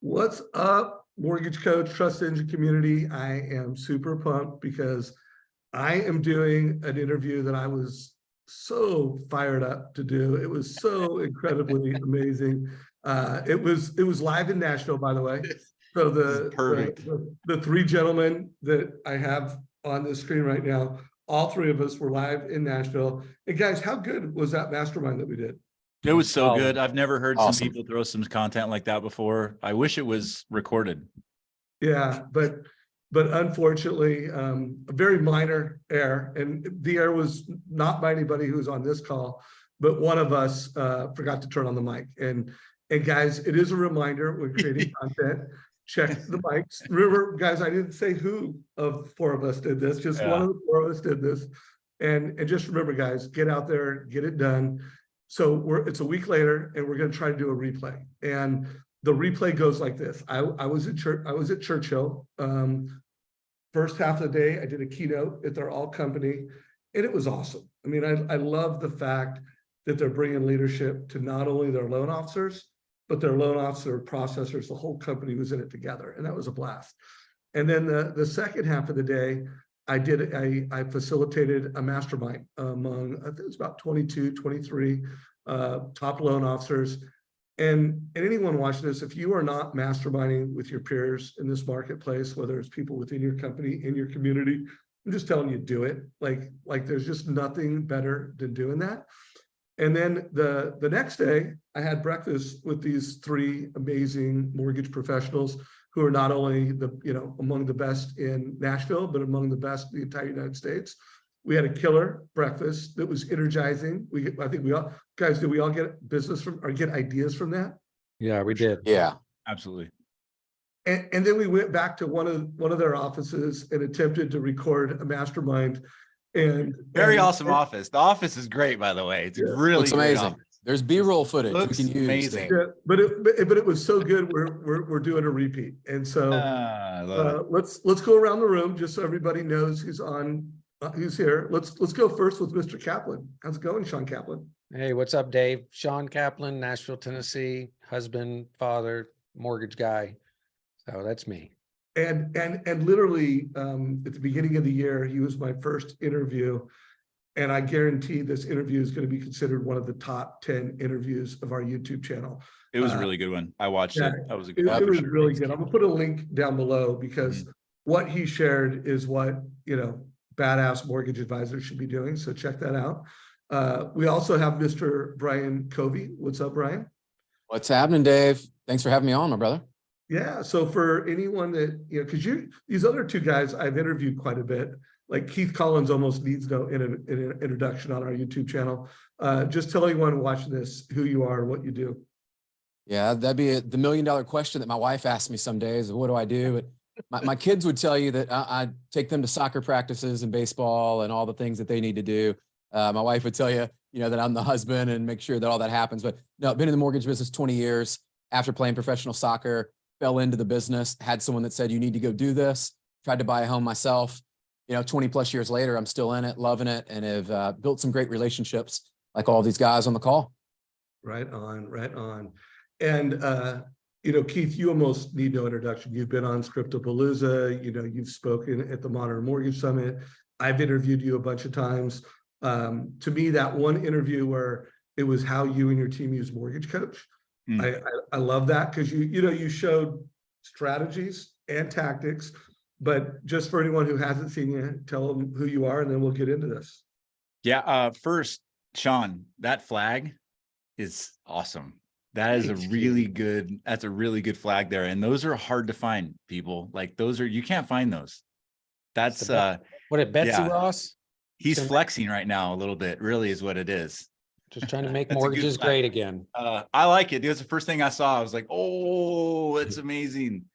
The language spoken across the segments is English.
What's up, Mortgage Coach Trust Engine community? I am super pumped because I am doing an interview that I was so fired up to do. It was so incredibly amazing. It was live in Nashville, by the way. So Perfect. the three gentlemen that I have on the screen right now, all three of us were live in Nashville. And guys, how good was that mastermind that we did? It was so Solid. good. I've never heard Awesome. some people throw some content like that before. I wish it was recorded. Yeah, but unfortunately, a very minor error, and the error was not by anybody who's on this call, but one of us forgot to turn on the mic. And guys, it is a reminder when creating content, check the mics. Remember, guys, I didn't say who of four of us did this, just one of the four of us did this. And just remember, guys, get out there, get it done. So it's a week later, and we're going to try to do a replay. And the replay goes like this. I was at Churchill. First half of the day, I did a keynote at their all company, and it was awesome. I mean, I love the fact that they're bringing leadership to not only their loan officers, but their loan officer processors. The whole company was in it together, and that was a blast. And then the second half of the day, I facilitated a mastermind among, I think it was about 22, 23 top loan officers. And anyone watching this, if you are not masterminding with your peers in this marketplace, whether it's people within your company, in your community, I'm just telling you, do it. Like there's just nothing better than doing that. And then the next day, I had breakfast with these three amazing mortgage professionals who are not only among the best in Nashville, but among the best in the entire United States. We had a killer breakfast that was energizing. I think we all, guys, did we all get business from or get ideas from that? Yeah, we did. Yeah, absolutely. And then we went back to one of their offices and attempted to record a mastermind. And Very awesome office. The office is great, by the way. It's really Looks amazing. office. There's B-roll footage Looks we can use. amazing. yeah, but it was so good. We're doing a repeat. And so I love it. let's go around the room just so everybody knows who's here. Let's go first with Mr. Kaplan. How's it going, Shawn Kaplan? Hey, what's up, Dave? Shawn Kaplan, Nashville, Tennessee, husband, father, mortgage guy. So that's me. And literally at the beginning of the year, he was my first interview. And I guarantee this interview is going to be considered one of the top 10 interviews of our YouTube channel. It was a really good one. I watched it. That was a good one. It was really good. I'm gonna put a link down below because what he shared is what, badass mortgage advisors should be doing. So check that out. We also have Mr. Brian Covey. What's up, Brian? What's happening, Dave? Thanks for having me on, my brother. Yeah. So for anyone that, because these other two guys I've interviewed quite a bit, like Keith Collins almost needs no introduction on our YouTube channel. Just tell anyone watching this who you are, what you do. Yeah, that'd be the $1,000,000 question that my wife asks me some days. What do I do? But my kids would tell you that I take them to soccer practices and baseball and all the things that they need to do. My wife would tell you, that I'm the husband and make sure that all that happens. But no, I've been in the mortgage business 20 years. After playing professional soccer, fell into the business, had someone that said, you need to go do this. Tried to buy a home myself. 20 plus years later, I'm still in it, loving it, and have built some great relationships like all these guys on the call. Right on, right on. And, Keith, you almost need no introduction. You've been on Scriptopalooza, you've spoken at the Modern Mortgage Summit. I've interviewed you a bunch of times. To me, that one interview where it was how you and your team use MortgageCoach. I love that because you showed strategies and tactics. But just for anyone who hasn't seen you, tell them who you are, and then we'll get into this. Yeah. First, Shawn, that flag is awesome. That is that's a really good flag there. And those are hard to find, people. Like you can't find those. That's What, Betsy Ross? He's flexing right now a little bit, really is what it is. Just trying to make mortgages great again. I like it. It was the first thing I saw. I was like, oh, it's amazing.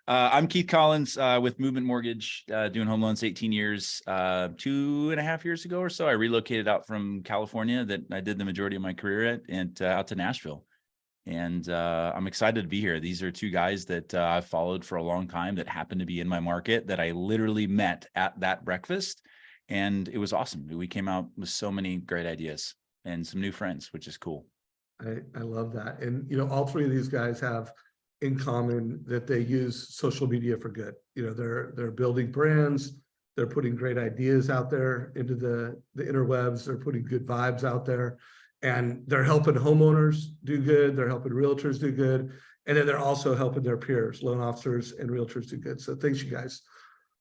I'm Keith Collins with Movement Mortgage, doing home loans 18 years. 2.5 years ago or so, I relocated out from California that I did the majority of my career at, and out to Nashville. And I'm excited to be here. These are two guys that I've followed for a long time that happened to be in my market that I literally met at that breakfast. And it was awesome. We came out with so many great ideas and some new friends, which is cool. I love that. And, all three of these guys have in common that they use social media for good. You know, they're building brands, they're putting great ideas out there into the interwebs, they're putting good vibes out there, and they're helping homeowners do good, they're helping realtors do good, and then they're also helping their peers, loan officers and realtors do good. So thanks, you guys.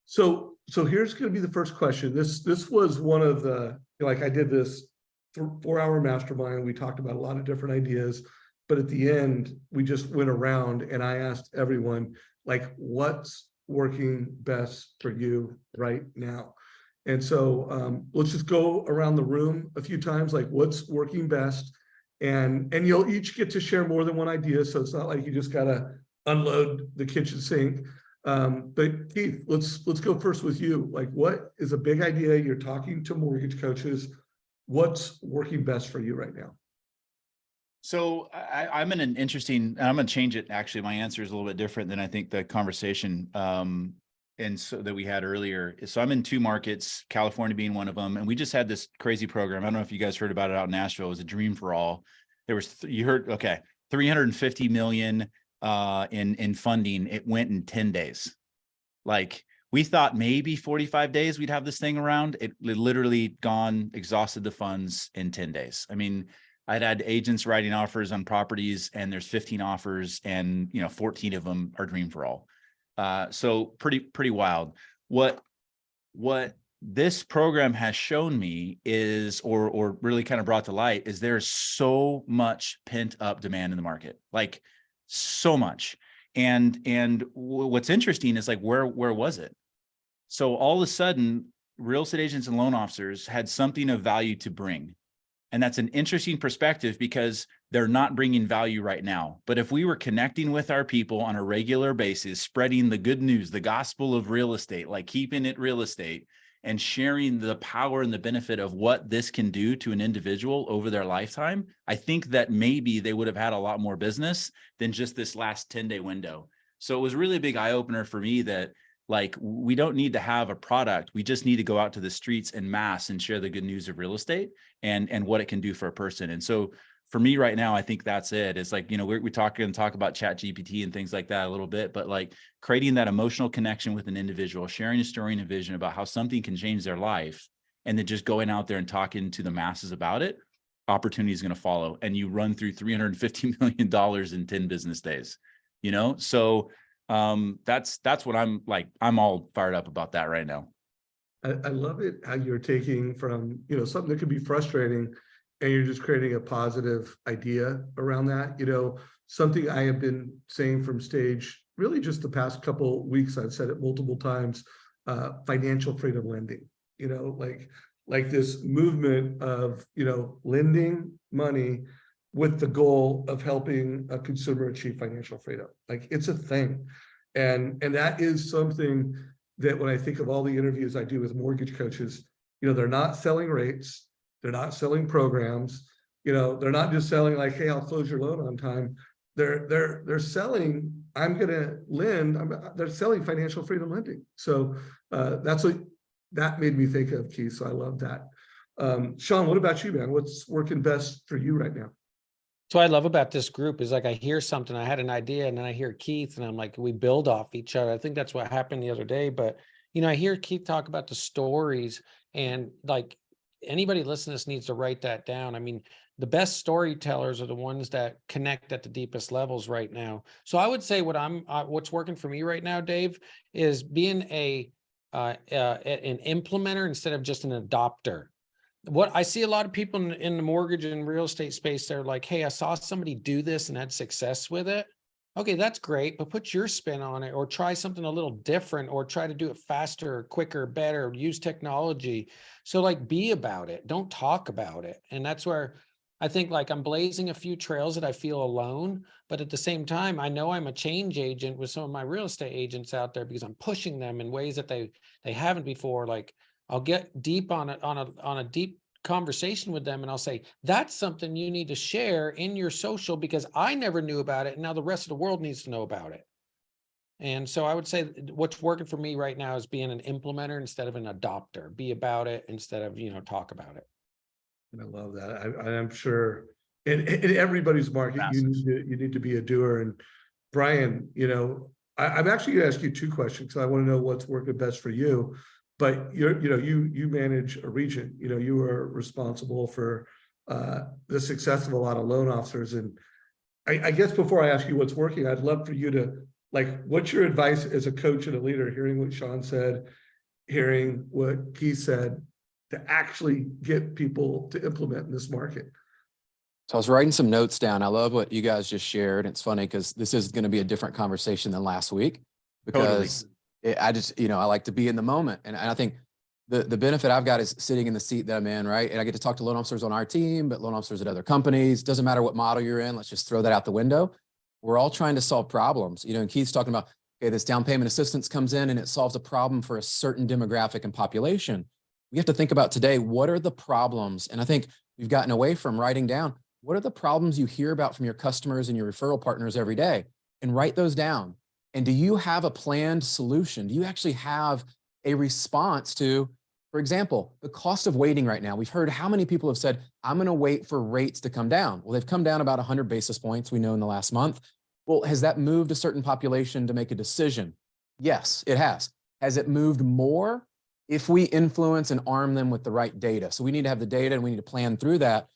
So here's going to be the first question. This was one of the, like, I did this 4-hour mastermind. We talked about a lot of different ideas, but at the end, we just went around and I asked everyone, like, what's working best for you right now? And so let's just go around the room a few times, like, what's working best? And you'll each get to share more than one idea. So it's not like you just got to unload the kitchen sink. But Keith, let's go first with you. Like, what is a big idea? You're talking to mortgage coaches. What's working best for you right now? So I'm in an interesting, I'm going to change it. Actually, my answer is a little bit different than I think the conversation and so that we had earlier. So I'm in 2 markets, California being one of them. And we just had this crazy program. I don't know if you guys heard about it out in Nashville. It was a dream for all. There was, you heard, okay, 350 million in funding. It went in 10 days. Like, we thought maybe 45 days we'd have this thing around. It literally exhausted the funds in 10 days. I mean, I'd had agents writing offers on properties and there's 15 offers and, 14 of them are dream for all. So pretty wild. What this program has shown me is, or really kind of brought to light, is there's so much pent up demand in the market, like so much. And what's interesting is, like, where was it? So all of a sudden, real estate agents and loan officers had something of value to bring. And that's an interesting perspective because they're not bringing value right now. But if we were connecting with our people on a regular basis, spreading the good news, the gospel of real estate, like keeping it real estate, and sharing the power and the benefit of what this can do to an individual over their lifetime, I think that maybe they would have had a lot more business than just this last 10-day window. So it was really a big eye-opener for me that, like, we don't need to have a product. We just need to go out to the streets en masse and share the good news of real estate and what it can do for a person. And so for me right now, I think that's it. It's like, we talk about ChatGPT and things like that a little bit, but like creating that emotional connection with an individual, sharing a story and a vision about how something can change their life, and then just going out there and talking to the masses about it, opportunity is going to follow. And you run through $350 million in 10 business days, So that's what I'm like. I'm all fired up about that right now. I love it how you're taking from, something that could be frustrating and you're just creating a positive idea around that. Something I have been saying from stage, really just the past couple weeks, I've said it multiple times, financial freedom lending, like this movement of, lending money with the goal of helping a consumer achieve financial freedom. Like, it's a thing. And that is something that when I think of all the interviews I do with mortgage coaches, they're not selling rates, they're not selling programs, they're not just selling like, hey, I'll close your loan on time. They're selling, I'm going to lend, they're selling financial freedom lending. So that's what that made me think of, Keith. So I love that. Shawn, what about you, man? What's working best for you right now? So what I love about this group is, like, I hear something, I had an idea, and then I hear Keith, and I'm like, we build off each other. I think that's what happened the other day. But, I hear Keith talk about the stories, and like, anybody listening to this needs to write that down. I mean, the best storytellers are the ones that connect at the deepest levels right now. So I would say what's working for me right now, Dave, is being an implementer instead of just an adopter. What I see a lot of people in the mortgage and real estate space, they're like, hey, I saw somebody do this and had success with it. Okay, that's great, but put your spin on it, or try something a little different, or try to do it faster, quicker, better, use technology. So, like, be about it. Don't talk about it. And that's where I think, like, I'm blazing a few trails that I feel alone, but at the same time, I know I'm a change agent with some of my real estate agents out there, because I'm pushing them in ways that they haven't before. Like, I'll get deep on a deep conversation with them, and I'll say, that's something you need to share in your social, because I never knew about it, and now the rest of the world needs to know about it. And so I would say what's working for me right now is being an implementer instead of an adopter. Be about it instead of, talk about it. And I love that. I'm sure in everybody's market, you need to be a doer. And Brian, I'm actually going to ask you two questions because I want to know what's working best for you. But you manage a region. You are responsible for the success of a lot of loan officers. And I guess before I ask you what's working, I'd love for you to what's your advice as a coach and a leader, hearing what Shawn said, hearing what Keith said, to actually get people to implement in this market. So I was writing some notes down. I love what you guys just shared. It's funny because this is going to be a different conversation than last week, because I like to be in the moment. And I think the benefit I've got is sitting in the seat that I'm in, right? And I get to talk to loan officers on our team, but loan officers at other companies. Doesn't matter what model you're in. Let's just throw that out the window. We're all trying to solve problems. And Keith's talking about, okay, this down payment assistance comes in and it solves a problem for a certain demographic and population. We have to think about today, what are the problems? And I think we've gotten away from writing down, what are the problems you hear about from your customers and your referral partners every day? And write those down. And do you have a planned solution? Do you actually have a response to, for example, the cost of waiting right now? We've heard how many people have said, I'm going to wait for rates to come down. Well, they've come down about 100 basis points, we know, in the last month. Well, has that moved a certain population to make a decision? Yes, it has. Has it moved more? If we influence and arm them with the right data. So we need to have the data and we need to plan through that.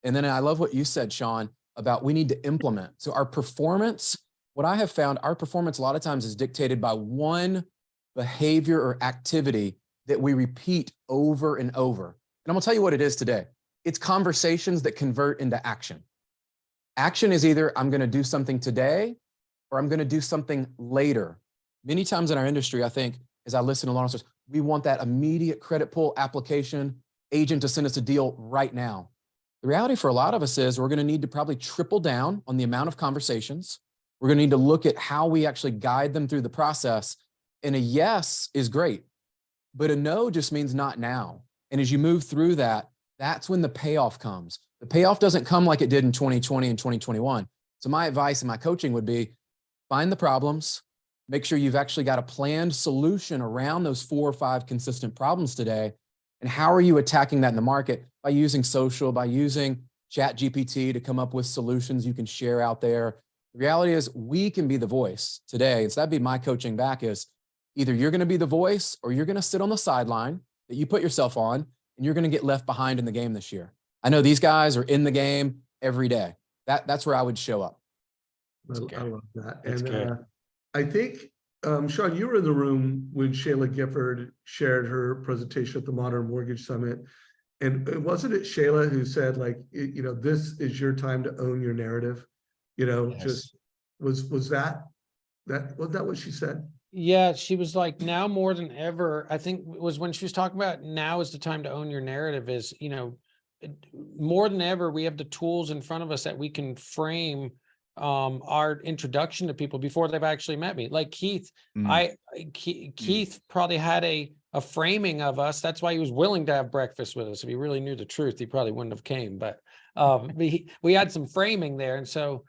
And then I love what you said, Shawn, about we need to implement. So our performance, what I have found, our performance a lot of times is dictated by one behavior or activity that we repeat over and over. And I'm gonna tell you what it is today. It's conversations that convert into action. Action is either I'm gonna do something today or I'm gonna do something later. Many times in our industry, I think, as I listen to loan officers, we want that immediate credit pull application agent to send us a deal right now. The reality for a lot of us is we're going to need to probably triple down on the amount of conversations. We're going to need to look at how we actually guide them through the process. And a yes is great, but a no just means not now. And as you move through that, that's when the payoff comes. The payoff doesn't come like it did in 2020 and 2021. So my advice and my coaching would be, find the problems, make sure you've actually got a planned solution around those 4 or 5 consistent problems today. And how are you attacking that in the market? By using social, by using ChatGPT to come up with solutions you can share out there. The reality is we can be the voice today. And so that'd be my coaching back, is either you're going to be the voice or you're going to sit on the sideline that you put yourself on, and you're going to get left behind in the game this year. I know these guys are in the game every day. That's where I would show up. I love that. That's good. I think, Shawn, you were in the room when Shayla Gifford shared her presentation at the Modern Mortgage Summit. And wasn't it Shayla who said, this is your time to own your narrative? Yes. Just was that what she said? Yeah, she was like, now more than ever, I think it was when she was talking about now is the time to own your narrative, is, more than ever, we have the tools in front of us that we can frame our introduction to people before they've actually met me. Like Keith, Keith probably had a framing of us. That's why he was willing to have breakfast with us. If he really knew the truth, he probably wouldn't have came, but we had some framing there. And so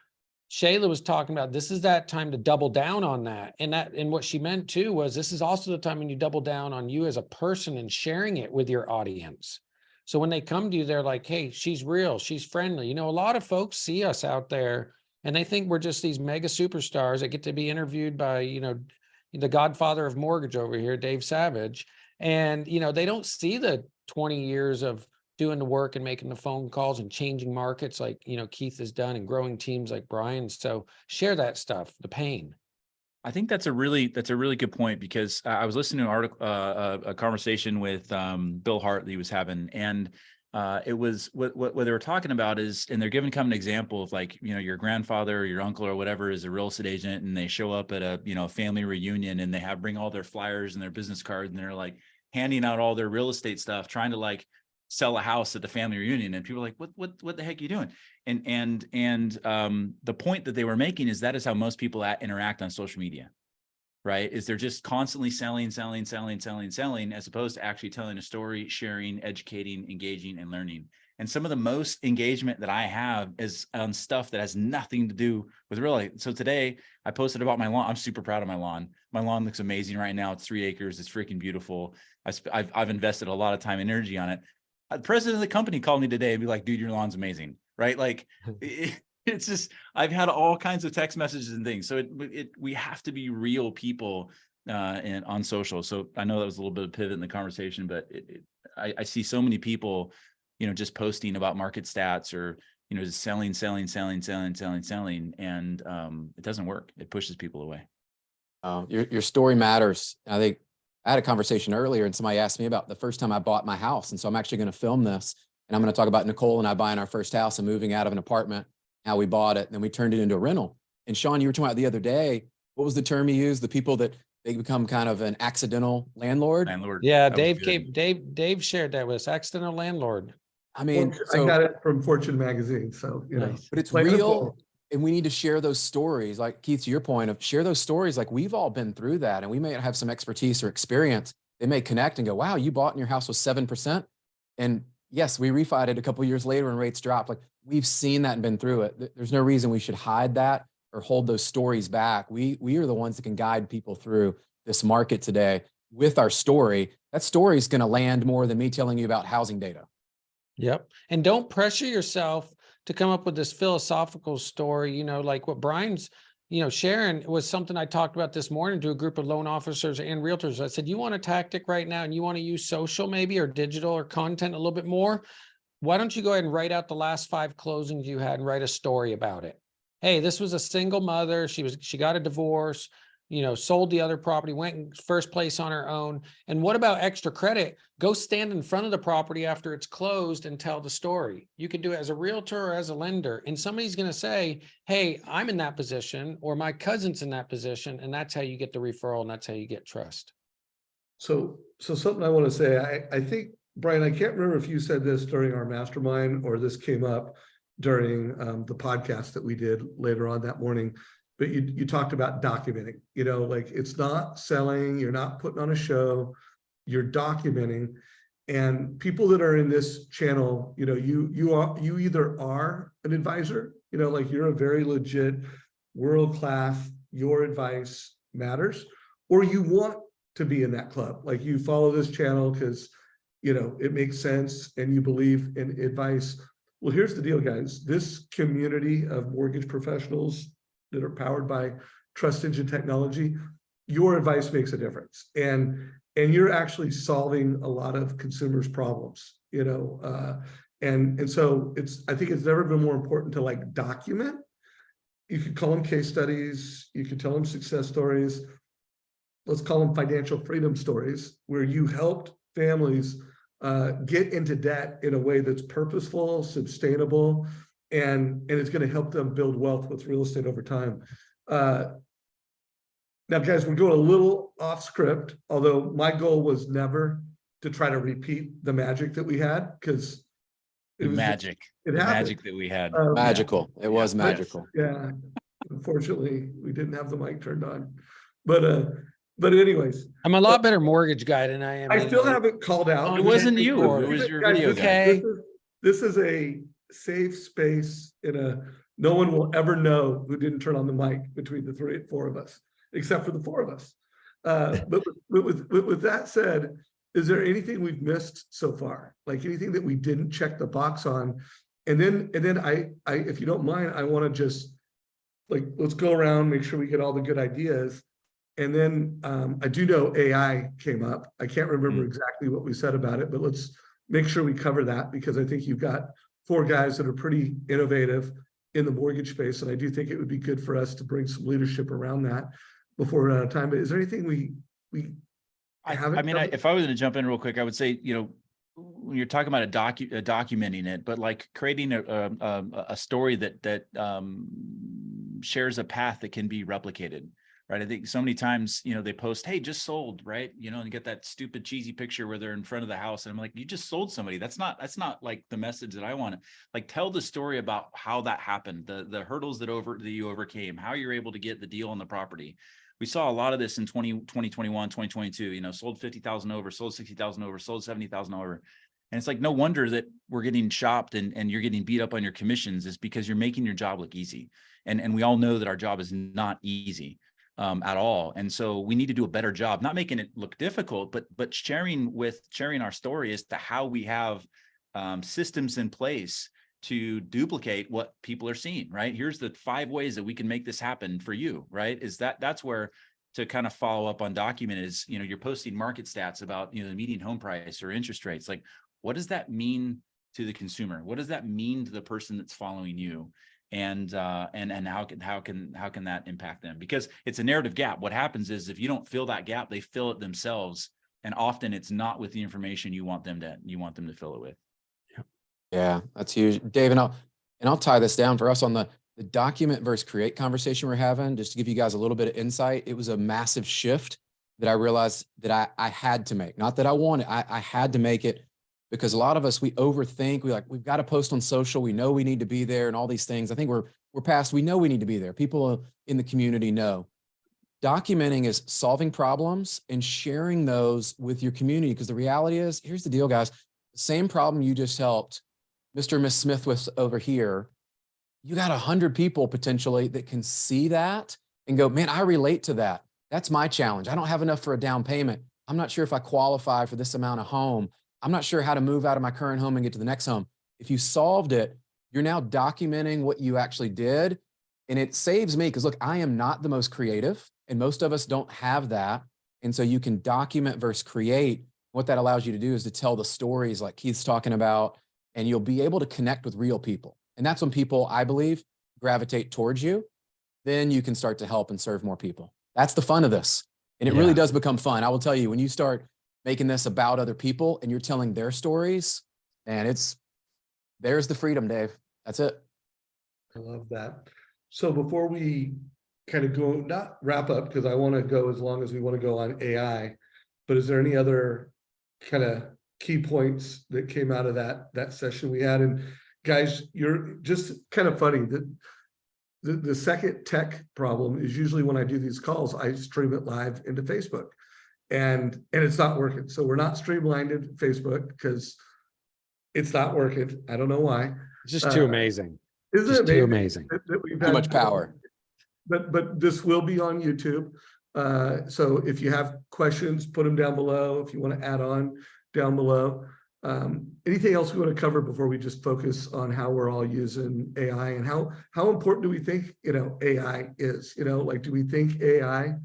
Shayla was talking about, this is that time to double down on that. And what she meant too was, this is also the time when you double down on you as a person and sharing it with your audience. So when they come to you, they're like, hey, she's real, she's friendly. A lot of folks see us out there and they think we're just these mega superstars that get to be interviewed by, the godfather of mortgage over here, Dave Savage. And, they don't see the 20 years of doing the work and making the phone calls and changing markets like, Keith has done, and growing teams like Brian. So share that stuff, the pain. I think that's a really good point, because I was listening to an article, a conversation with Bill Hart that he was having, and it was what they were talking about is, and they're giving kind of an example of your grandfather or your uncle or whatever is a real estate agent, and they show up at a family reunion, and they bring all their flyers and their business cards, and they're handing out all their real estate stuff, trying to sell a house at the family reunion, and people are like, what the heck are you doing? And the point that they were making is that is how most people interact on social media, right? Is they're just constantly selling, as opposed to actually telling a story, sharing, educating, engaging, and learning. And some of the most engagement that I have is on stuff that has nothing to do with real estate. So today I posted about my lawn. I'm super proud of my lawn. My lawn looks amazing right now. It's 3 acres. It's freaking beautiful. I've invested a lot of time and energy on it. The president of the company called me today and be like, dude, your lawn's amazing, right? It's just, I've had all kinds of text messages and things. So we have to be real people and on social. So I know that was a little bit of pivot in the conversation, but I see so many people, just posting about market stats or, just selling, and it doesn't work. It pushes people away. Your story matters. I think I had a conversation earlier and somebody asked me about the first time I bought my house. And so I'm actually going to film this and I'm going to talk about Nicole and I buying our first house and moving out of an apartment, how we bought it, and then we turned it into a rental. And Shawn, you were talking about the other day, what was the term you used? The people that they become kind of an accidental landlord. Yeah, That was Dave shared that with us, accidental landlord. I mean, I got it from Fortune magazine. So, Nice. but it's plain and real. simple. And we need to share those stories. Like Keith, to your point of share those stories. Like we've all been through that and we may have some expertise or experience. They may connect and go, wow, you bought and your house was 7%. And yes, we refied it a couple of years later when rates dropped. Like we've seen that and been through it. There's no reason we should hide that or hold those stories back. We are the ones that can guide people through this market today with our story. That story is going to land more than me telling you about housing data. Yep. And don't pressure yourself to come up with this philosophical story, like what Brian's, sharing was something I talked about this morning to a group of loan officers and realtors. I said, you want a tactic right now and you want to use social maybe or digital or content a little bit more. Why don't you go ahead and write out the last 5 closings you had and write a story about it? Hey, this was a single mother. She got a divorce, sold the other property, went in first place on her own. And what about extra credit? Go stand in front of the property after it's closed and tell the story. You can do it as a realtor or as a lender. And somebody's going to say, hey, I'm in that position or my cousin's in that position. And that's how you get the referral and that's how you get trust. So something I want to say, I think, Brian, I can't remember if you said this during our mastermind or this came up during the podcast that we did later on that morning. But you talked about documenting, like it's not selling, you're not putting on a show, you're documenting. And people that are in this channel, you either are an advisor, like you're a very legit world-class, your advice matters, or you want to be in that club. Like you follow this channel because, it makes sense and you believe in advice. Well, here's the deal, guys. This community of mortgage professionals that are powered by trust engine technology, your advice makes a difference. And you're actually solving a lot of consumers' problems, and so I think it's never been more important to like document. You could call them case studies, you could tell them success stories. Let's call them financial freedom stories, where you helped families get into debt in a way that's purposeful, sustainable, and it's going to help them build wealth with real estate over time. Now, guys, we're going a little off script, although my goal was never to try to repeat the magic that we had, because The magic that we had. Magical. It was magical. Yeah. Unfortunately, we didn't have the mic turned on. But anyways. I'm a lot better mortgage guy than I am. I still haven't called out. It wasn't you. It was your video guy. This is a safe space no one will ever know who didn't turn on the mic between the 4 of us, except for the 4 of us. But with that said, is there anything we've missed so far? Like anything that we didn't check the box on? And then I if you don't mind, I want to just let's go around, make sure we get all the good ideas. And then I do know AI came up. I can't remember exactly what we said about it, but let's make sure we cover that, because I think you've got 4 guys that are pretty innovative in the mortgage space. And I do think it would be good for us to bring some leadership around that before we're out of time. But is there anything we haven't? I mean, if I was going to jump in real quick, I would say, when you're talking about documenting it, but like creating a story that shares a path that can be replicated. Right. I think so many times, they post, hey, just sold, right. And you get that stupid cheesy picture where they're in front of the house. And I'm like, you just sold somebody. That's not like the message that I want to like tell the story about how that happened, the hurdles that you overcame, how you're able to get the deal on the property. We saw a lot of this in 2021, 2022, sold 50,000 over, sold 60,000 over, sold 70,000 over. And it's like, no wonder that we're getting shopped and you're getting beat up on your commissions, is because you're making your job look easy. And we all know that our job is not easy. At all. And so we need to do a better job, not making it look difficult, but sharing our story as to how we have systems in place to duplicate what people are seeing, right? Here's the 5 ways that we can make this happen for you, right? That's where to kind of follow up on document is, you're posting market stats about, the median home price or interest rates. Like, what does that mean to the consumer? What does that mean to the person that's following you? And how can that impact them? Because it's a narrative gap. What happens is if you don't fill that gap, they fill it themselves. And often it's not with the information you want them to fill it with. Yeah, that's huge. Dave, and I'll tie this down for us on the document versus create conversation we're having, just to give you guys a little bit of insight. It was a massive shift that I realized that I had to make. Not that I wanted, I had to make it, because a lot of us, we overthink. We've got to post on social. We know we need to be there and all these things. I think we're past, we know we need to be there. People in the community know. Documenting is solving problems and sharing those with your community. Because the reality is, here's the deal, guys, the same problem you just helped Mr. and Miss Smith with over here, you got 100 people potentially that can see that and go, man, I relate to that. That's my challenge. I don't have enough for a down payment. I'm not sure if I qualify for this amount of home. I'm not sure how to move out of my current home and get to the next home. If you solved it, you're now documenting what you actually did. And it saves me, because look, I am not the most creative and most of us don't have that. And so you can document versus create. What that allows you to do is to tell the stories like Keith's talking about, and you'll be able to connect with real people. And that's when people, I believe, gravitate towards you. Then you can start to help and serve more people. That's the fun of this. And it really does become fun. I will tell you, when you start making this about other people and you're telling their stories, and there's the freedom, Dave. That's it. I love that. So before we kind of go, not wrap up, because I want to go as long as we want to go on AI, but is there any other kind of key points that came out of that session we had? And guys, you're just kind of funny that the second tech problem is usually when I do these calls, I stream it live into Facebook, and it's not working. So we're not streamlined into Facebook because it's not working. I don't know why. It's just too amazing. Isn't Just it too amazing? amazing. That we've Too had much power. But this will be on YouTube. So if you have questions, put them down below. If you want to add on, down below. Anything else we want to cover before we just focus on how we're all using AI, and how important do we think, AI is? Like, do we think AI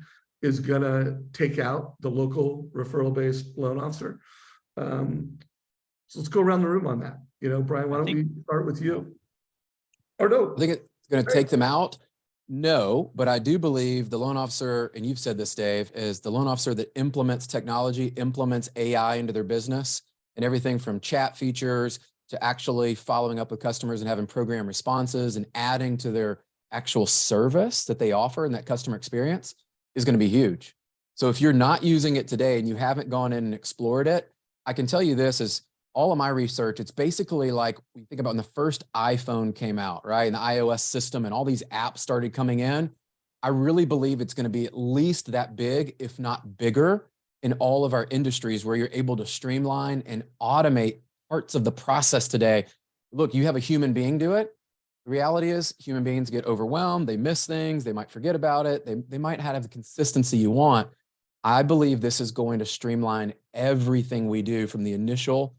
is gonna take out the local referral-based loan officer? So let's go around the room on that. Brian, why don't we start with you? Or no? I think it's going to take them out. No, but I do believe the loan officer, and you've said this, Dave, is the loan officer that implements technology, implements AI into their business, and everything from chat features to actually following up with customers and having program responses and adding to their actual service that they offer and that customer experience is going to be huge. So if you're not using it today and you haven't gone in and explored it, I can tell you this is all of my research. It's basically like we think about when the first iPhone came out, right? And the iOS system and all these apps started coming in. I really believe it's going to be at least that big, if not bigger, in all of our industries, where you're able to streamline and automate parts of the process today. Look, you have a human being do it. The reality is human beings get overwhelmed. They miss things. They might forget about it. They might not have the consistency you want. I believe this is going to streamline everything we do, from the initial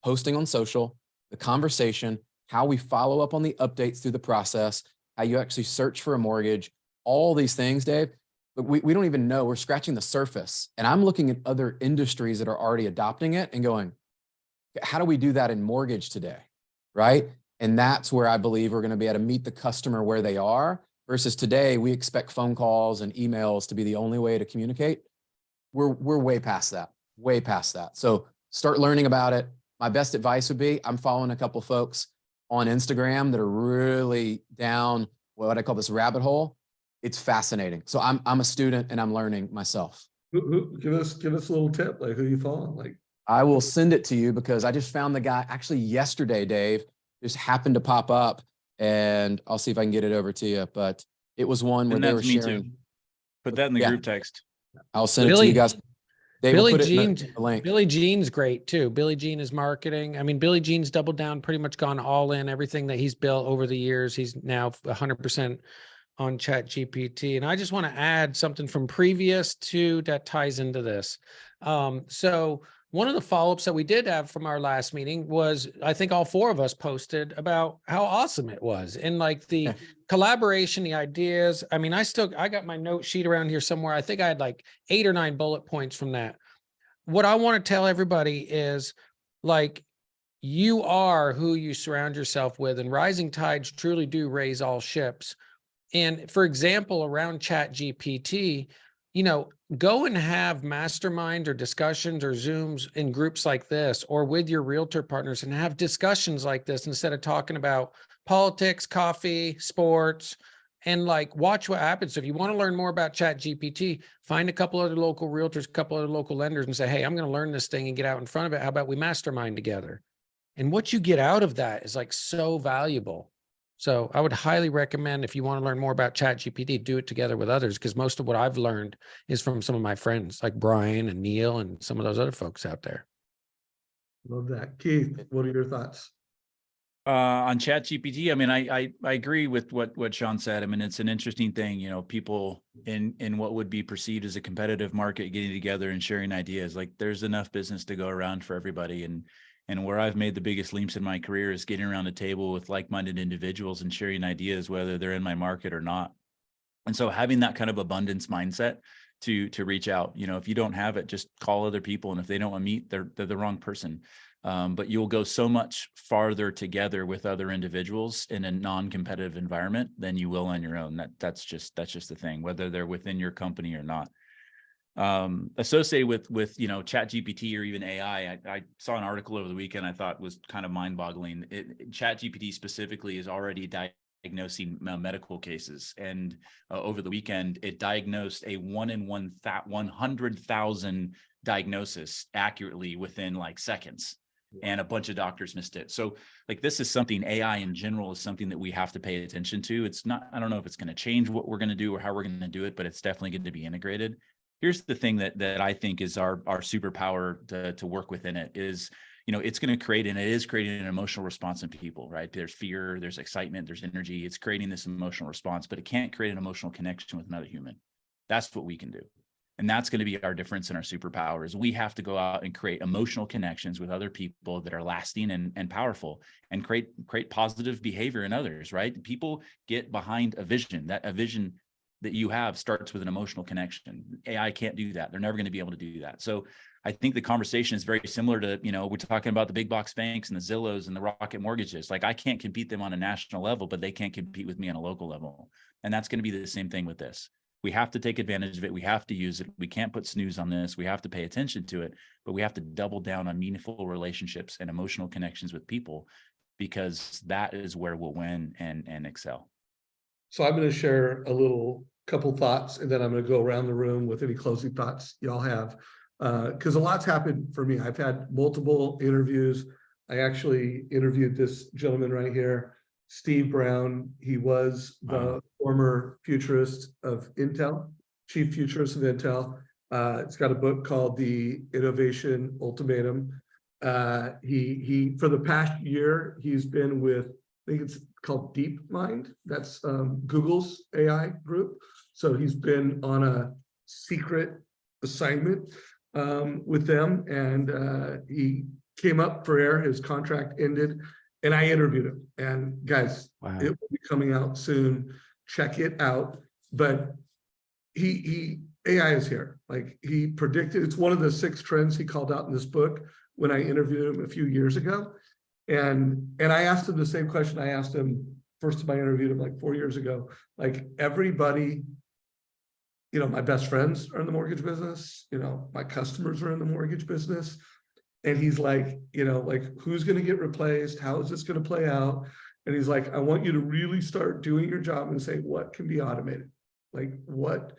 posting on social, the conversation, how we follow up on the updates through the process, how you actually search for a mortgage, all these things, Dave. But we don't even know. We're scratching the surface. And I'm looking at other industries that are already adopting it and going, how do we do that in mortgage today, right? And that's where I believe we're going to be able to meet the customer where they are, versus today we expect phone calls and emails to be the only way to communicate. We're way past that, way past that. So start learning about it. My best advice would be, I'm following a couple of folks on Instagram that are really down what I call this rabbit hole. It's fascinating. So I'm a student and I'm learning myself. Give us a little tip, like who you follow. Like, I will send it to you, because I just found the guy actually yesterday, Dave, just happened to pop up, and I'll see if I can get it over to you. But it was one where they were sharing. Put that in the group text. I'll send it to you guys. Billy Jean's great too. Billy Jean is marketing. I mean, Billy Jean's doubled down, pretty much gone all in. Everything that he's built over the years, he's now 100% on ChatGPT. And I just want to add something from previous to that ties into this. So one of the follow-ups that we did have from our last meeting was, I think all four of us posted about how awesome it was. And like the collaboration, the ideas. I mean, I got my note sheet around here somewhere. I think I had like 8 or 9 bullet points from that. What I want to tell everybody is, like, you are who you surround yourself with, and rising tides truly do raise all ships. And for example, around ChatGPT, go and have mastermind or discussions or Zooms in groups like this, or with your realtor partners, and have discussions like this instead of talking about politics, coffee, sports, and like watch what happens. So if you want to learn more about ChatGPT, find a couple other local realtors, a couple other local lenders, and say, hey, I'm going to learn this thing and get out in front of it. How about we mastermind together? And what you get out of that is like so valuable. So I would highly recommend, if you want to learn more about ChatGPT, do it together with others, because most of what I've learned is from some of my friends like Brian and Neil and some of those other folks out there. Love that. Keith, what are your thoughts? On ChatGPT, I mean, I agree with what Shawn said. I mean, it's an interesting thing, people in what would be perceived as a competitive market getting together and sharing ideas. Like, there's enough business to go around for everybody. And where I've made the biggest leaps in my career is getting around a table with like-minded individuals and sharing ideas, whether they're in my market or not. And so having that kind of abundance mindset to reach out, if you don't have it, just call other people. And if they don't want to meet, they're the wrong person. But you'll go so much farther together with other individuals in a non-competitive environment than you will on your own. That's just the thing, whether they're within your company or not. Associated with ChatGPT or even AI, I saw an article over the weekend I thought was kind of mind-boggling. ChatGPT specifically is already diagnosing medical cases, and over the weekend it diagnosed a 1 in 100,000 diagnosis accurately within like seconds, and a bunch of doctors missed it. So like, this is something, AI in general is something that we have to pay attention to. It's not, I don't know if it's going to change what we're going to do or how we're going to do it, but it's definitely going to be integrated. Here's the thing that I think is our superpower to work within it is, it's going to create, and it is creating an emotional response in people, right? There's fear, there's excitement, there's energy. It's creating this emotional response, but it can't create an emotional connection with another human. That's what we can do. And that's going to be our difference in our superpowers. We have to go out and create emotional connections with other people that are lasting and powerful, and create positive behavior in others, right? People get behind a vision. That vision that you have starts with an emotional connection. AI can't do that. They're never going to be able to do that. So I think the conversation is very similar to, we're talking about the big box banks and the Zillows and the Rocket Mortgages. Like, I can't compete them on a national level, but they can't compete with me on a local level. And that's going to be the same thing with this. We have to take advantage of it. We have to use it. We can't put snooze on this. We have to pay attention to it, but we have to double down on meaningful relationships and emotional connections with people, because that is where we'll win and excel. So I'm going to share a couple thoughts, and then I'm going to go around the room with any closing thoughts y'all have. Because a lot's happened for me. I've had multiple interviews. I actually interviewed this gentleman right here, Steve Brown. He was the former futurist of Intel, chief futurist of Intel. It's got a book called The Innovation Ultimatum. He for the past year, he's been with, I think it's called DeepMind. That's Google's AI group. So he's been on a secret assignment with them, and he came up for air. His contract ended, and I interviewed him. And guys, Wow. It will be coming out soon. Check it out. But AI is here. Like, he predicted, it's one of the 6 trends he called out in this book when I interviewed him a few years ago. And I asked him the same question I asked him first time I interviewed him like 4 years ago. Like, everybody, my best friends are in the mortgage business, my customers are in the mortgage business. And he's like, who's going to get replaced? How is this going to play out? And he's like, I want you to really start doing your job and say, what can be automated? Like, what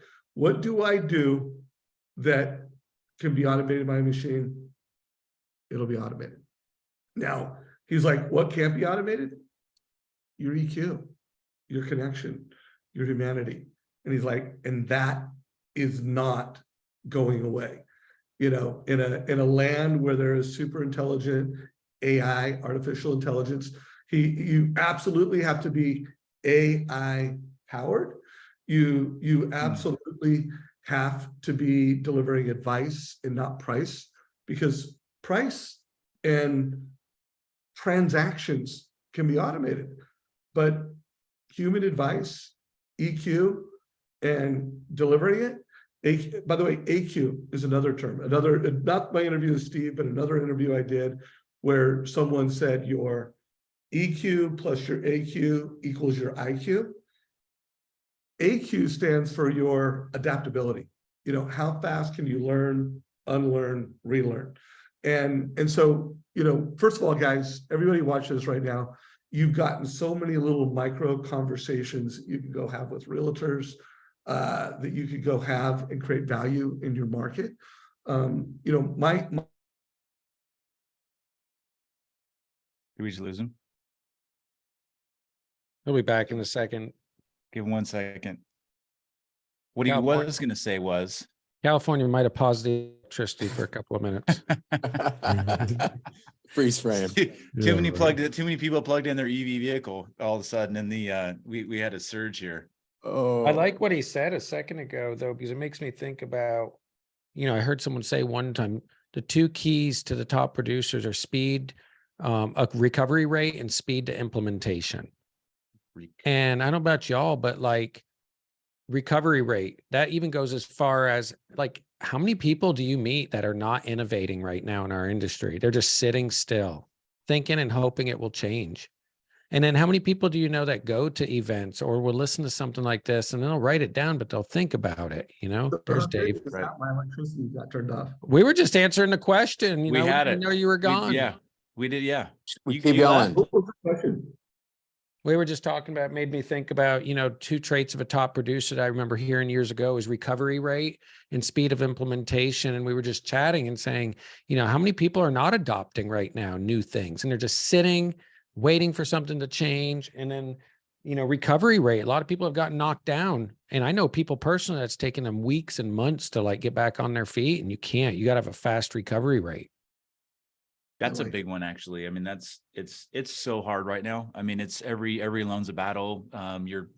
do I do that can be automated by a machine? It'll be automated. Now, he's like, what can't be automated? Your EQ, your connection, your humanity. And he's like, and that is not going away. In a land where there is super intelligent AI, artificial intelligence, you absolutely have to be AI powered. You absolutely have to be delivering advice and not price, because price and transactions can be automated, but human advice, EQ, and delivering it. By the way, AQ is another term, not my interview with Steve, but another interview I did where someone said your EQ plus your AQ equals your IQ. AQ stands for your adaptability. How fast can you learn, unlearn, relearn? And so, first of all, guys, everybody watching this right now, you've gotten so many little micro conversations you can go have with realtors, that you could go have and create value in your market. Did we just lose him? He'll be back in a second. Give him 1 second. What he California. was going to say was, California might have paused the electricity for a couple of minutes. Freeze frame. too many people plugged in their EV vehicle all of a sudden, and we had a surge here. Oh, I like what he said a second ago, though, because it makes me think about, I heard someone say one time, the two keys to the top producers are speed, a recovery rate, and speed to implementation. And I don't know about y'all, but like recovery rate, that even goes as far as like, how many people do you meet that are not innovating right now in our industry? They're just sitting still, thinking and hoping it will change. And then how many people do you know that go to events or will listen to something like this and they'll write it down, but they'll think about it, There's Dave. Right. My electricity got turned off. We were just answering the question, We had it. know you were gone. We did. Yeah. we keep going. What was the question? We were just talking about, made me think about, two traits of a top producer that I remember hearing years ago is recovery rate and speed of implementation. And we were just chatting and saying, how many people are not adopting right now new things and they're just sitting, waiting for something to change. And then, recovery rate, a lot of people have gotten knocked down. And I know people personally that's taken them weeks and months to like get back on their feet, and you can't. You got to have a fast recovery rate. That's a big one, actually. I mean, it's so hard right now. I mean, it's every loan's a battle. You're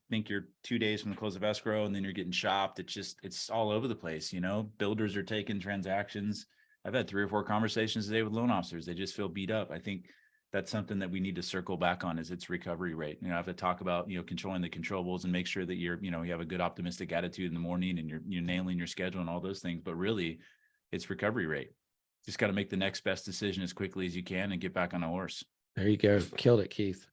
2 days from the close of escrow, and then you're getting shopped. It's all over the place. Builders are taking transactions. I've had 3 or 4 conversations today with loan officers. They just feel beat up. I think that's something that we need to circle back on is its recovery rate. I have to talk about, controlling the controllables and make sure that you have a good optimistic attitude in the morning and you're nailing your schedule and all those things. But really, it's recovery rate. Just got to make the next best decision as quickly as you can and get back on a horse. There you go. Killed it, Keith.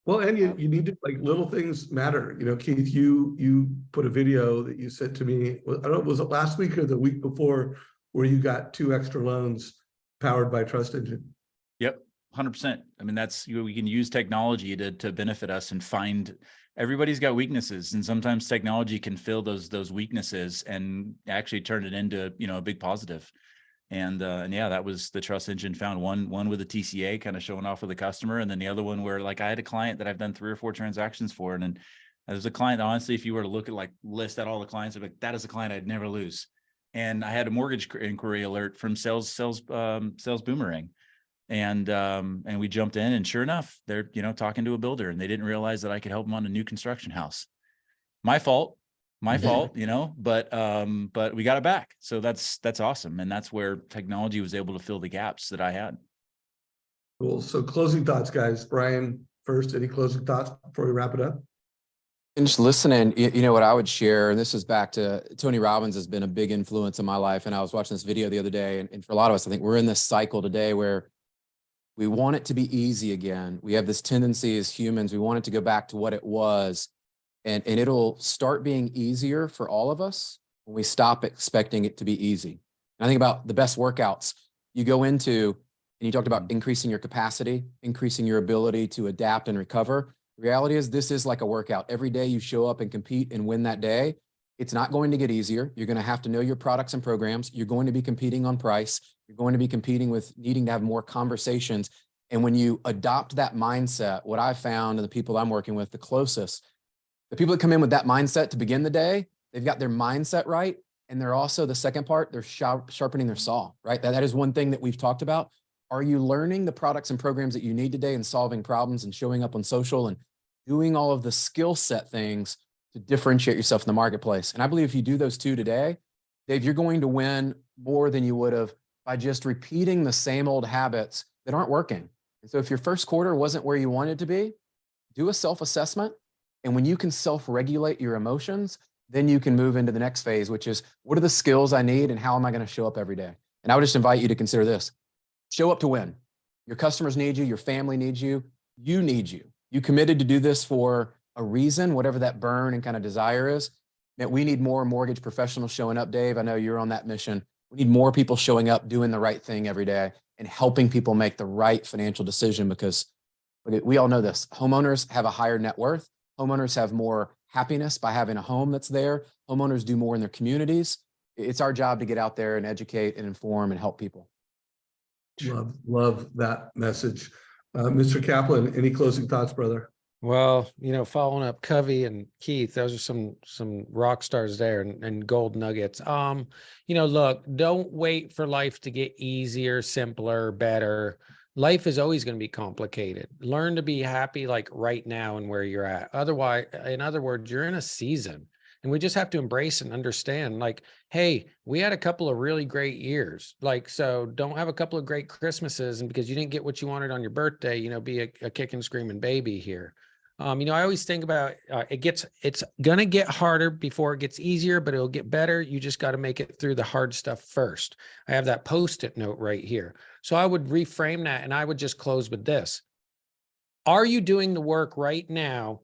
Well, and you need to, like, little things matter. Keith, you put a video that you sent to me. I don't know, was it last week or the week before, where you got 2 extra loans powered by Trust Engine? Yep. 100%. I mean, we can use technology to benefit us and find. Everybody's got weaknesses, and sometimes technology can fill those weaknesses and actually turn it into, a big positive. And yeah, that was the Trust Engine found one with a TCA kind of showing off with the customer. And then the other one where, like, I had a client that I've done 3 or 4 transactions for. And then there's a client, honestly, if you were to look at, list out all the clients, I'd be like, that is a client I'd never lose. And I had a mortgage inquiry alert from sales boomerang. And we jumped in, and sure enough, they're, talking to a builder, and they didn't realize that I could help them on a new construction house. My fault, but we got it back. So that's awesome. And that's where technology was able to fill the gaps that I had. Cool. So closing thoughts, guys. Brian, first, any closing thoughts before we wrap it up? And just listening, what I would share, and this is back to Tony Robbins has been a big influence in my life. And I was watching this video the other day, and for a lot of us, I think we're in this cycle today where we want it to be easy again. We have this tendency as humans, we want it to go back to what it was. And it'll start being easier for all of us when we stop expecting it to be easy. And I think about the best workouts you go into, and you talked about increasing your capacity, increasing your ability to adapt and recover. The reality is this is like a workout. Every day you show up and compete and win that day, it's not going to get easier. You're going to have to know your products and programs. You're going to be competing on price. You're going to be competing with needing to have more conversations. And when you adopt that mindset, what I found and the people I'm working with the closest, the people that come in with that mindset to begin the day, they've got their mindset right. And they're also, the second part, they're sharpening their saw, right? That is one thing that we've talked about. Are you learning the products and programs that you need today and solving problems and showing up on social and doing all of the skill set things to differentiate yourself in the marketplace? And I believe if you do those 2 today, Dave, you're going to win more than you would have by just repeating the same old habits that aren't working. And so if your first quarter wasn't where you wanted to be, do a self-assessment. And when you can self-regulate your emotions, then you can move into the next phase, which is what are the skills I need and how am I going to show up every day? And I would just invite you to consider this. Show up to win. Your customers need you. Your family needs you. You need you. You committed to do this for a reason, whatever that burn and kind of desire is. That we need more mortgage professionals showing up, Dave. I know you're on that mission. We need more people showing up, doing the right thing every day and helping people make the right financial decision, because we all know this. Homeowners have a higher net worth. Homeowners have more happiness by having a home that's there. Homeowners do more in their communities. It's our job to get out there and educate and inform and help people. Love that message. Mr. Kaplan, any closing thoughts, brother? Well, following up Covey and Keith, those are some rock stars there and gold nuggets. Look, don't wait for life to get easier, simpler, better. Life is always going to be complicated. Learn to be happy like right now and where you're at. Otherwise, in other words, you're in a season. And we just have to embrace and understand, like, hey, we had a couple of really great years. Like, so don't have a couple of great Christmases. And because you didn't get what you wanted on your birthday, be a kick and screaming baby here. I always think about it's going to get harder before it gets easier, but it'll get better. You just got to make it through the hard stuff first. I have that Post-it note right here. So I would reframe that and I would just close with this. Are you doing the work right now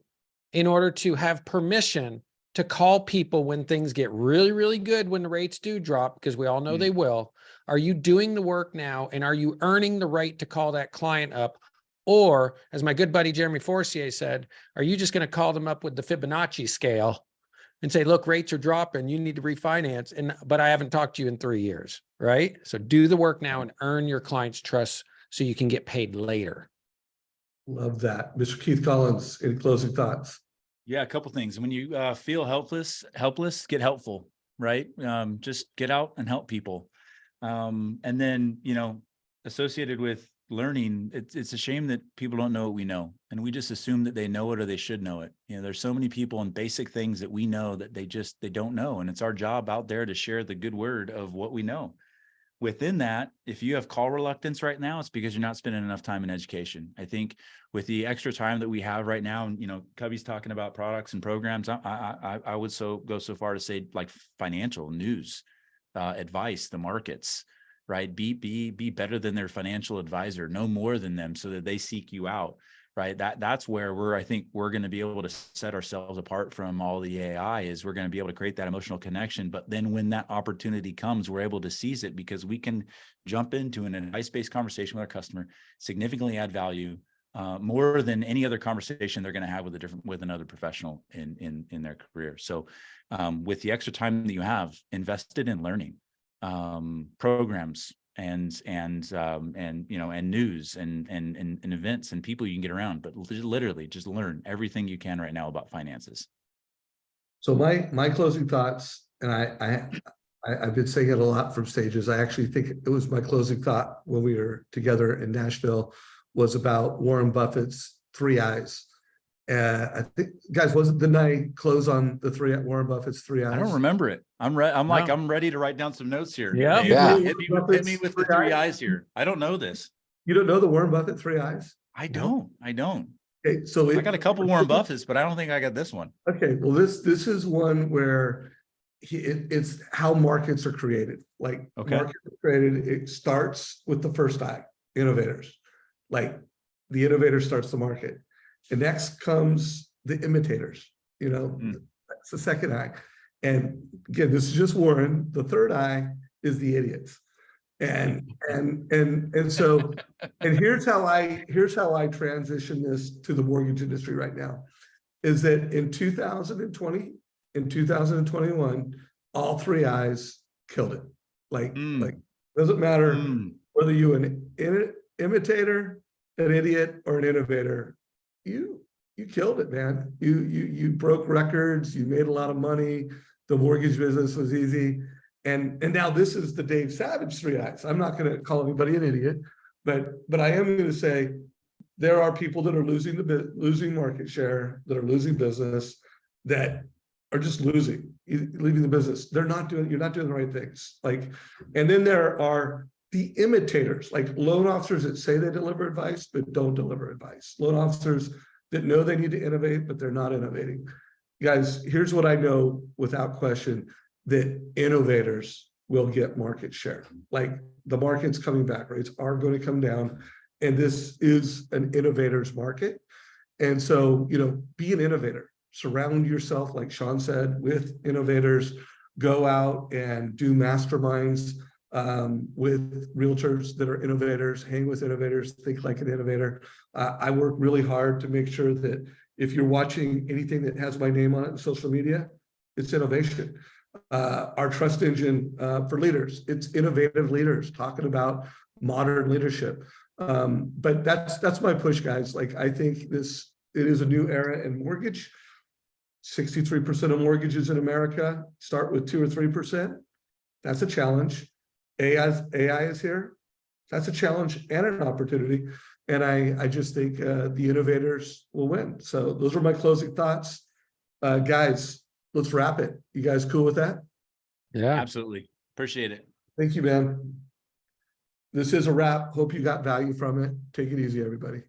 in order to have permission to call people when things get really, really good, when the rates do drop, because we all know they will? Are you doing the work now? And are you earning the right to call that client up? Or, as my good buddy Jeremy Forcier said, are you just going to call them up with the Fibonacci scale and say, look, rates are dropping, you need to refinance, but I haven't talked to you in 3 years, right? So do the work now and earn your client's trust so you can get paid later. Love that. Mr. Keith Collins, any closing thoughts? Yeah, a couple things. When you feel helpless, get helpful, right? Just get out and help people. And then, associated with learning, it's a shame that people don't know what we know, and we just assume that they know it or they should know it. There's so many people in basic things that we know that they don't know, and it's our job out there to share the good word of what we know. Within that, if you have call reluctance right now, it's because you're not spending enough time in education. I think with the extra time that we have right now, and Covey's talking about products and programs, I would go so far to say, like, financial news, advice, the markets, right? Be better than their financial advisor, no more than them, so that they seek you out, right? That's where I think we're going to be able to set ourselves apart from all the AI, is we're going to be able to create that emotional connection. But then when that opportunity comes, we're able to seize it, because we can jump into an advice-based conversation with our customer, significantly add value, more than any other conversation they're going to have with another professional in their career. So with the extra time that you have, invested in learning programs and news and events and people you can get around, but literally just learn everything you can right now about finances. So my closing thoughts, and I've been saying it a lot from stages. I actually think it was my closing thought when we were together in Nashville, was about Warren Buffett's 3 I's. I think, guys, didn't I close on the Warren Buffett's 3 I's? I don't remember it. I'm ready to write down some notes here. Yeah. Hit me with the 3 I's here. I don't know this. You don't know the Warren Buffett 3 I's? I don't. Okay, so I got a couple Warren Buffetts, but I don't think I got this one. Okay, well, this is one where it's how markets are created. Like, markets are created, it starts with the first I, innovators. Like, the innovator starts the market. And next comes the imitators, that's the second I. And again, this is just Warren. The third I is the idiots. And so, and here's how I transition this to the mortgage industry right now, is that in 2020, in 2021, all 3 I's killed it. Like doesn't matter whether you an imitator, an idiot, or an innovator, you killed it, man. You broke records, you made a lot of money, the mortgage business was easy. And now this is the Dave Savage 3 I's. I'm not going to call anybody an idiot, but I am going to say there are people that are losing market share, that are losing business, that are just leaving the business. You're not doing the right things. And then there are the imitators, like loan officers that say they deliver advice, but don't deliver advice. Loan officers that know they need to innovate, but they're not innovating. Guys, here's what I know without question, that innovators will get market share. Like the market's coming back, rates are going to come down. And this is an innovator's market. And so, be an innovator. Surround yourself, like Shawn said, with innovators. Go out and do masterminds with realtors that are innovators, hang with innovators, think like an innovator. I work really hard to make sure that if you're watching anything that has my name on it in social media, it's innovation. Our trust engine for leaders, it's innovative leaders talking about modern leadership. But that's my push, guys. Like, I think it is a new era in mortgage. 63% of mortgages in America start with 2 or 3%. That's a challenge. AI is here. That's a challenge and an opportunity. And I just think the innovators will win. So those are my closing thoughts. Guys, let's wrap it. You guys cool with that? Yeah. Absolutely. Appreciate it. Thank you, man. This is a wrap. Hope you got value from it. Take it easy, everybody.